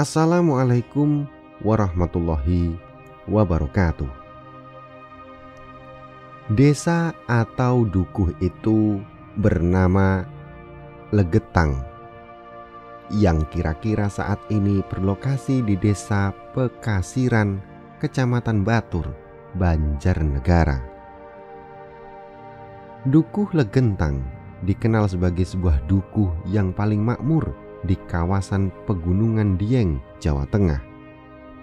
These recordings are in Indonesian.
Assalamualaikum warahmatullahi wabarakatuh. Desa atau dukuh itu bernama Legetang, yang kira-kira saat ini berlokasi di Desa Pekasiran, Kecamatan Batur, Banjarnegara. Dukuh Legentang dikenal sebagai sebuah dukuh yang paling makmur di kawasan Pegunungan Dieng, Jawa Tengah.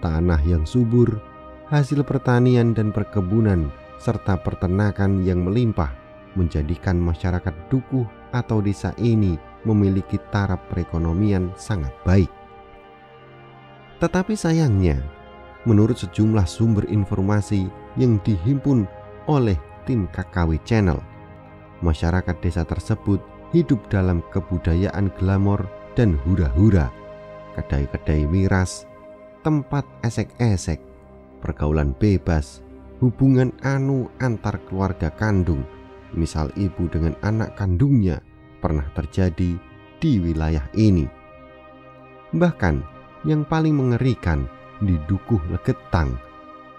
Tanah yang subur, hasil pertanian dan perkebunan, serta peternakan yang melimpah menjadikan masyarakat dukuh atau desa ini memiliki taraf perekonomian sangat baik. Tetapi sayangnya, menurut sejumlah sumber informasi yang dihimpun oleh tim KKW Channel, masyarakat desa tersebut hidup dalam kebudayaan glamor dan hura-hura, kedai-kedai miras, tempat esek-esek, pergaulan bebas, hubungan antar keluarga kandung, misal ibu dengan anak kandungnya, pernah terjadi di wilayah ini. Bahkan yang paling mengerikan, di Dukuh Legetang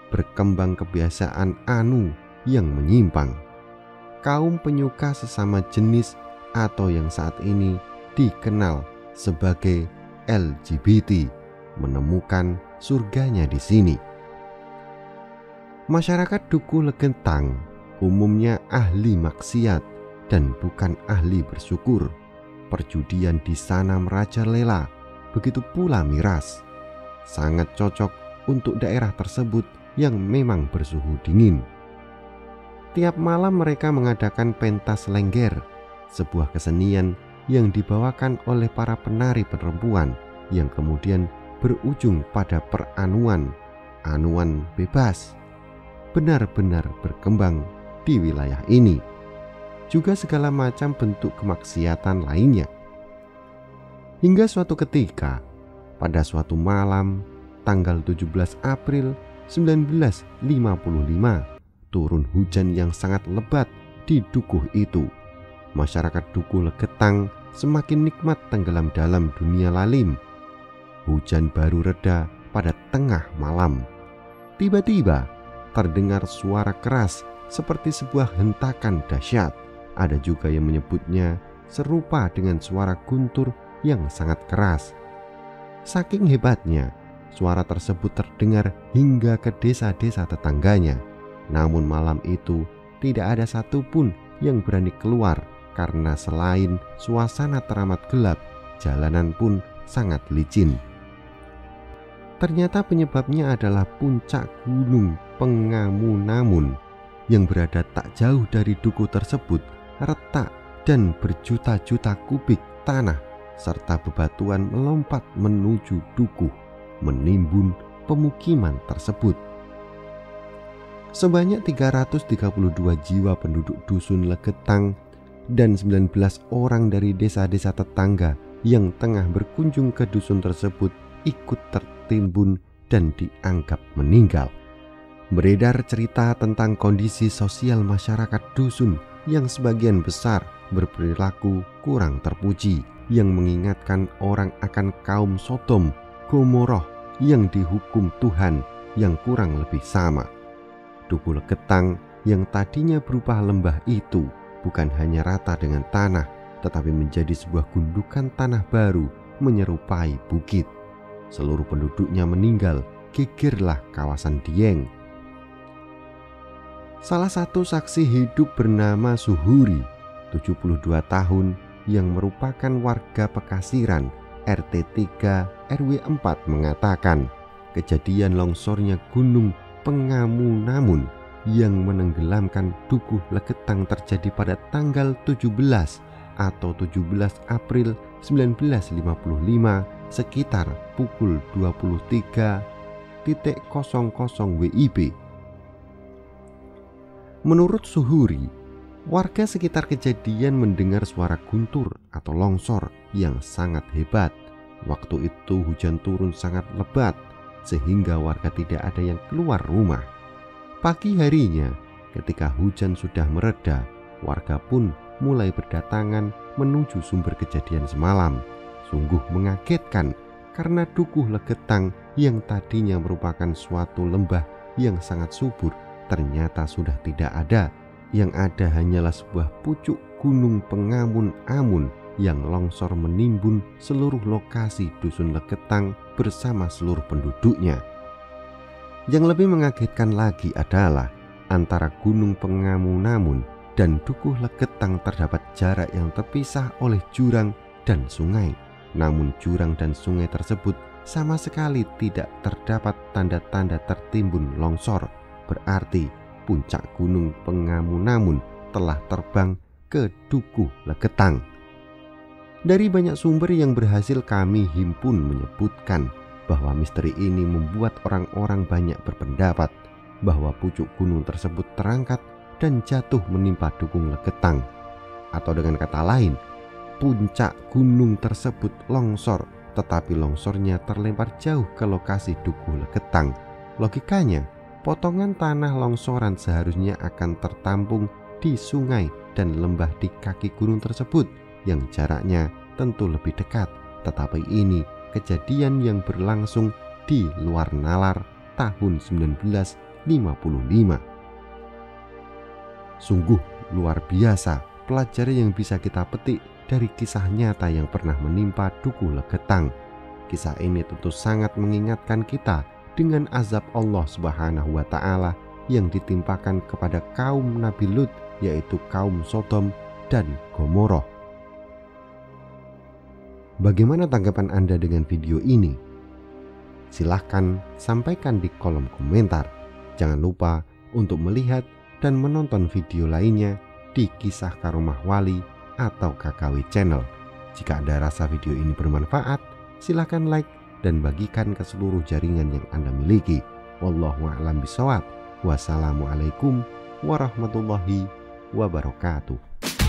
berkembang kebiasaan yang menyimpang. Kaum penyuka sesama jenis atau yang saat ini dikenal sebagai LGBT menemukan surganya di sini. Masyarakat Dukuh Legetang umumnya ahli maksiat dan bukan ahli bersyukur. Perjudian di sana merajalela, begitu pula miras. Sangat cocok untuk daerah tersebut yang memang bersuhu dingin. Tiap malam mereka mengadakan pentas lengger, sebuah kesenian yang dibawakan oleh para penari perempuan yang kemudian berujung pada peranuan bebas, benar-benar berkembang di wilayah ini. Juga segala macam bentuk kemaksiatan lainnya. Hingga suatu ketika, pada suatu malam tanggal 17 April 1955, turun hujan yang sangat lebat di dukuh itu. Masyarakat Dukuh Legetang semakin nikmat tenggelam dalam dunia lalim. Hujan baru reda pada tengah malam. Tiba-tiba terdengar suara keras seperti sebuah hentakan dahsyat. Ada juga yang menyebutnya serupa dengan suara guntur yang sangat keras. Saking hebatnya, suara tersebut terdengar hingga ke desa-desa tetangganya. Namun malam itu tidak ada satupun yang berani keluar, karena selain suasana teramat gelap, jalanan pun sangat licin. Ternyata penyebabnya adalah puncak gunung Pengamunamun yang berada tak jauh dari dukuh tersebut retak dan berjuta-juta kubik tanah serta bebatuan melompat menuju dukuh, menimbun pemukiman tersebut. Sebanyak 332 jiwa penduduk dusun Legetang dan 19 orang dari desa-desa tetangga yang tengah berkunjung ke dusun tersebut ikut tertimbun dan dianggap meninggal. Beredar cerita tentang kondisi sosial masyarakat dusun yang sebagian besar berperilaku kurang terpuji, yang mengingatkan orang akan kaum Sodom, Gomoroh yang dihukum Tuhan yang kurang lebih sama. Dukuh Legetang yang tadinya berupa lembah itu bukan hanya rata dengan tanah, tetapi menjadi sebuah gundukan tanah baru menyerupai bukit. Seluruh penduduknya meninggal, gegerlah kawasan Dieng. Salah satu saksi hidup bernama Suhuri, 72 tahun, yang merupakan warga Pekasiran, RT 3 RW 4 mengatakan kejadian longsornya gunung Pengamunamun yang menenggelamkan Dukuh Legetang terjadi pada tanggal 17 atau 17 April 1955 sekitar pukul 23.00 WIB. Menurut Suhuri, warga sekitar kejadian mendengar suara guntur atau longsor yang sangat hebat. Waktu itu hujan turun sangat lebat sehingga warga tidak ada yang keluar rumah. Pagi harinya, ketika hujan sudah mereda, warga pun mulai berdatangan menuju sumber kejadian semalam. Sungguh mengagetkan karena Dukuh Legetang yang tadinya merupakan suatu lembah yang sangat subur ternyata sudah tidak ada. Yang ada hanyalah sebuah pucuk gunung pengamun-amun yang longsor menimbun seluruh lokasi Dusun Legetang bersama seluruh penduduknya. Yang lebih mengagetkan lagi adalah antara Gunung Pengamun-amun dan Dukuh Legetang terdapat jarak yang terpisah oleh jurang dan sungai. Namun jurang dan sungai tersebut sama sekali tidak terdapat tanda-tanda tertimbun longsor. Berarti puncak Gunung Pengamun-amun telah terbang ke Dukuh Legetang. Dari banyak sumber yang berhasil kami himpun menyebutkan bahwa misteri ini membuat orang-orang banyak berpendapat bahwa pucuk gunung tersebut terangkat dan jatuh menimpa Dukuh Legetang. Atau dengan kata lain, puncak gunung tersebut longsor, tetapi longsornya terlempar jauh ke lokasi Dukuh Legetang. Logikanya, potongan tanah longsoran seharusnya akan tertampung di sungai dan lembah di kaki gunung tersebut yang jaraknya tentu lebih dekat. Tetapi ini kejadian yang berlangsung di luar nalar tahun 1955. Sungguh luar biasa pelajaran yang bisa kita petik dari kisah nyata yang pernah menimpa Dukuh Legetang. Kisah ini tentu sangat mengingatkan kita dengan azab Allah Subhanahu wa Ta'ala yang ditimpakan kepada kaum Nabi Lut, yaitu kaum Sodom dan Gomorrah. Bagaimana tanggapan Anda dengan video ini? Silahkan sampaikan di kolom komentar. Jangan lupa untuk melihat dan menonton video lainnya di Kisah Karomah Wali atau KKW Channel. Jika Anda rasa video ini bermanfaat, silahkan like dan bagikan ke seluruh jaringan yang Anda miliki. Wallahu a'lam bishawab. Wassalamualaikum warahmatullahi wabarakatuh.